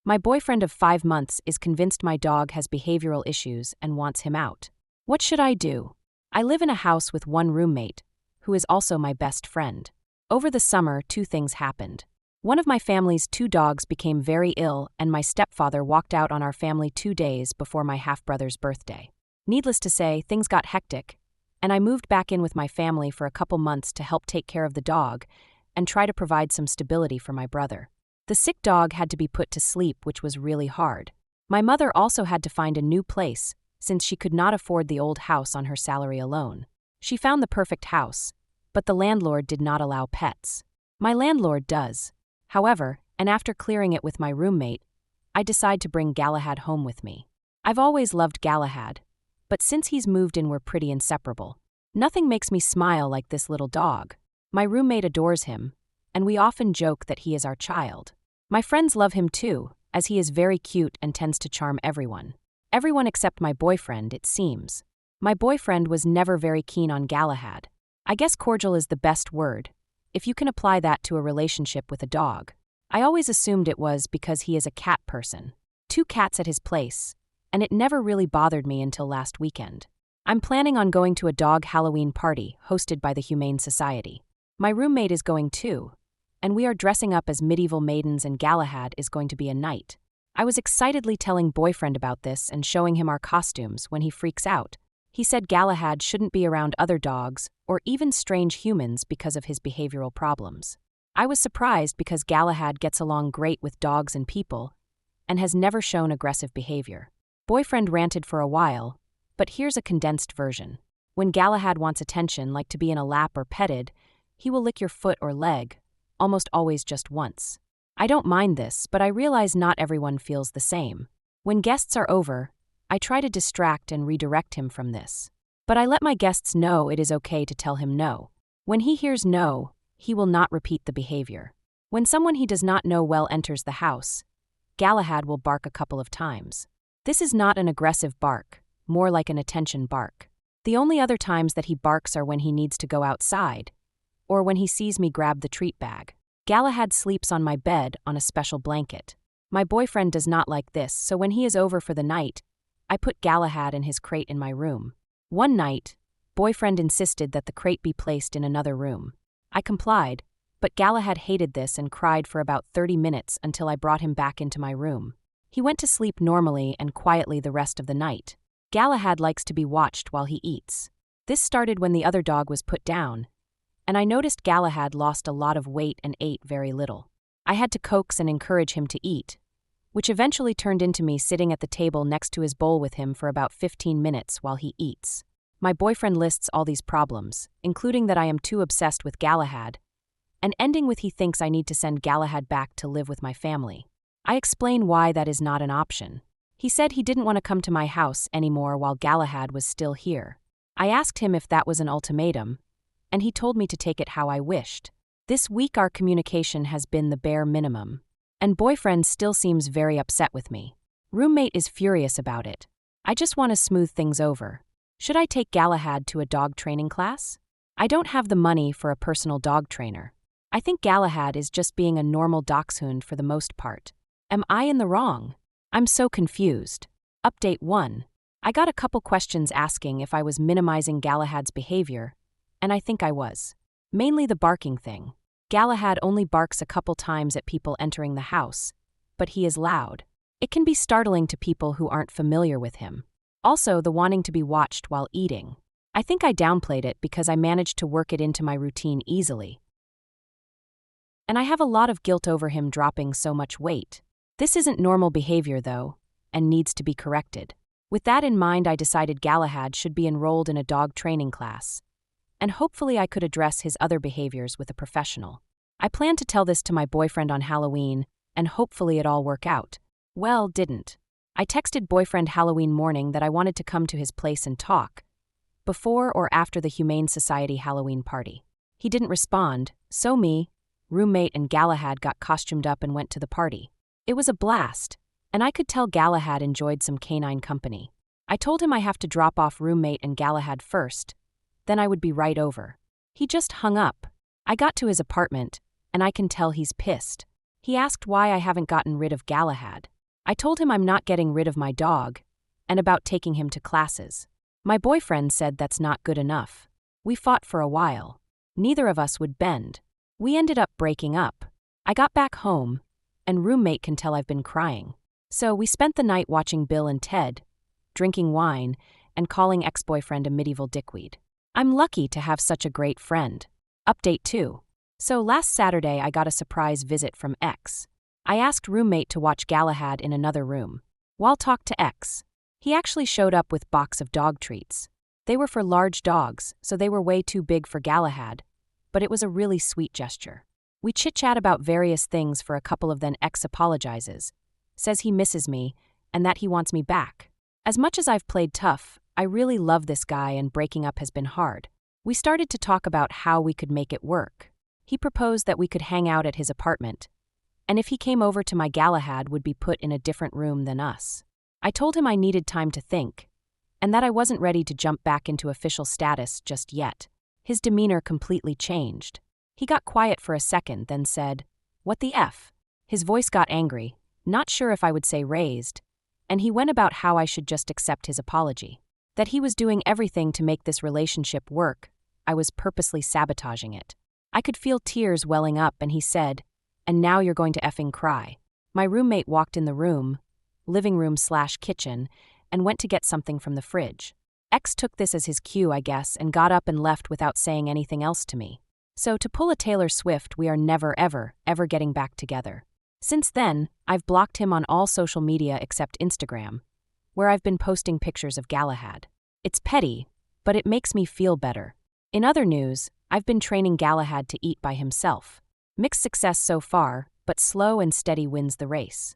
My boyfriend of 5 months is convinced my dog has behavioral issues and wants him out. What should I do? I live in a house with one roommate, who is also my best friend. Over the summer, two things happened. One of my family's two dogs became very ill, and my stepfather walked out on our family 2 days before my half-brother's birthday. Needless to say, things got hectic, and I moved back in with my family for a couple months to help take care of the dog and try to provide some stability for my brother. The sick dog had to be put to sleep, which was really hard. My mother also had to find a new place, since she could not afford the old house on her salary alone. She found the perfect house, but the landlord did not allow pets. My landlord does. However, and after clearing it with my roommate, I decide to bring Galahad home with me. I've always loved Galahad, but since he's moved in, we're pretty inseparable. Nothing makes me smile like this little dog. My roommate adores him, and we often joke that he is our child. My friends love him too, as he is very cute and tends to charm everyone. Everyone except my boyfriend, it seems. My boyfriend was never very keen on Galahad. I guess cordial is the best word, if you can apply that to a relationship with a dog. I always assumed it was because he is a cat person. 2 cats at his place, and it never really bothered me until last weekend. I'm planning on going to a dog Halloween party hosted by the Humane Society. My roommate is going too, and we are dressing up as medieval maidens, and Galahad is going to be a knight. I was excitedly telling boyfriend about this and showing him our costumes when he freaks out. He said Galahad shouldn't be around other dogs or even strange humans because of his behavioral problems. I was surprised because Galahad gets along great with dogs and people and has never shown aggressive behavior. Boyfriend ranted for a while, but here's a condensed version. When Galahad wants attention, like to be in a lap or petted, he will lick your foot or leg, almost always just once. I don't mind this, but I realize not everyone feels the same. When guests are over, I try to distract and redirect him from this. But I let my guests know it is okay to tell him no. When he hears no, he will not repeat the behavior. When someone he does not know well enters the house, Galahad will bark a couple of times. This is not an aggressive bark, more like an attention bark. The only other times that he barks are when he needs to go outside, or when he sees me grab the treat bag. Galahad sleeps on my bed on a special blanket. My boyfriend does not like this, so when he is over for the night, I put Galahad in his crate in my room. One night, boyfriend insisted that the crate be placed in another room. I complied, but Galahad hated this and cried for about 30 minutes until I brought him back into my room. He went to sleep normally and quietly the rest of the night. Galahad likes to be watched while he eats. This started when the other dog was put down, and I noticed Galahad lost a lot of weight and ate very little. I had to coax and encourage him to eat, which eventually turned into me sitting at the table next to his bowl with him for about 15 minutes while he eats. My boyfriend lists all these problems, including that I am too obsessed with Galahad, and ending with he thinks I need to send Galahad back to live with my family. I explain why that is not an option. He said he didn't want to come to my house anymore while Galahad was still here. I asked him if that was an ultimatum, and he told me to take it how I wished. This week our communication has been the bare minimum, and boyfriend still seems very upset with me. Roommate is furious about it. I just want to smooth things over. Should I take Galahad to a dog training class? I don't have the money for a personal dog trainer. I think Galahad is just being a normal dachshund for the most part. Am I in the wrong? I'm so confused. Update 1. I got a couple questions asking if I was minimizing Galahad's behavior, and I think I was. Mainly the barking thing. Galahad only barks a couple times at people entering the house, but he is loud. It can be startling to people who aren't familiar with him. Also, the wanting to be watched while eating. I think I downplayed it because I managed to work it into my routine easily. And I have a lot of guilt over him dropping so much weight. This isn't normal behavior though, and needs to be corrected. With that in mind, I decided Galahad should be enrolled in a dog training class, and hopefully I could address his other behaviors with a professional. I planned to tell this to my boyfriend on Halloween, and hopefully it all work out. Well, didn't. I texted boyfriend Halloween morning that I wanted to come to his place and talk, before or after the Humane Society Halloween party. He didn't respond, so me, roommate and Galahad got costumed up and went to the party. It was a blast, and I could tell Galahad enjoyed some canine company. I told him I have to drop off roommate and Galahad first, then I would be right over. He just hung up. I got to his apartment, and I can tell he's pissed. He asked why I haven't gotten rid of Galahad. I told him I'm not getting rid of my dog and about taking him to classes. My boyfriend said that's not good enough. We fought for a while. Neither of us would bend. We ended up breaking up. I got back home, and roommate can tell I've been crying. So we spent the night watching Bill and Ted, drinking wine, and calling ex-boyfriend a medieval dickweed. I'm lucky to have such a great friend. Update 2. So last Saturday I got a surprise visit from X. I asked roommate to watch Galahad in another room. While talked to X, he actually showed up with box of dog treats. They were for large dogs, so they were way too big for Galahad, but it was a really sweet gesture. We chit-chat about various things for a couple of then X apologizes, says he misses me, and that he wants me back. As much as I've played tough, I really love this guy and breaking up has been hard. We started to talk about how we could make it work. He proposed that we could hang out at his apartment, and if he came over to my Galahad would be put in a different room than us. I told him I needed time to think, and that I wasn't ready to jump back into official status just yet. His demeanor completely changed. He got quiet for a second, then said, "What the F?" His voice got angry, not sure if I would say raised, and he went about how I should just accept his apology. That he was doing everything to make this relationship work, I was purposely sabotaging it. I could feel tears welling up and he said, "And now you're going to effing cry." My roommate walked in the room, living room/kitchen, and went to get something from the fridge. X took this as his cue, I guess, and got up and left without saying anything else to me. So to pull a Taylor Swift, we are never ever getting back together. Since then, I've blocked him on all social media except Instagram, where I've been posting pictures of Galahad. It's petty, but it makes me feel better. In other news, I've been training Galahad to eat by himself. Mixed success so far, but slow and steady wins the race.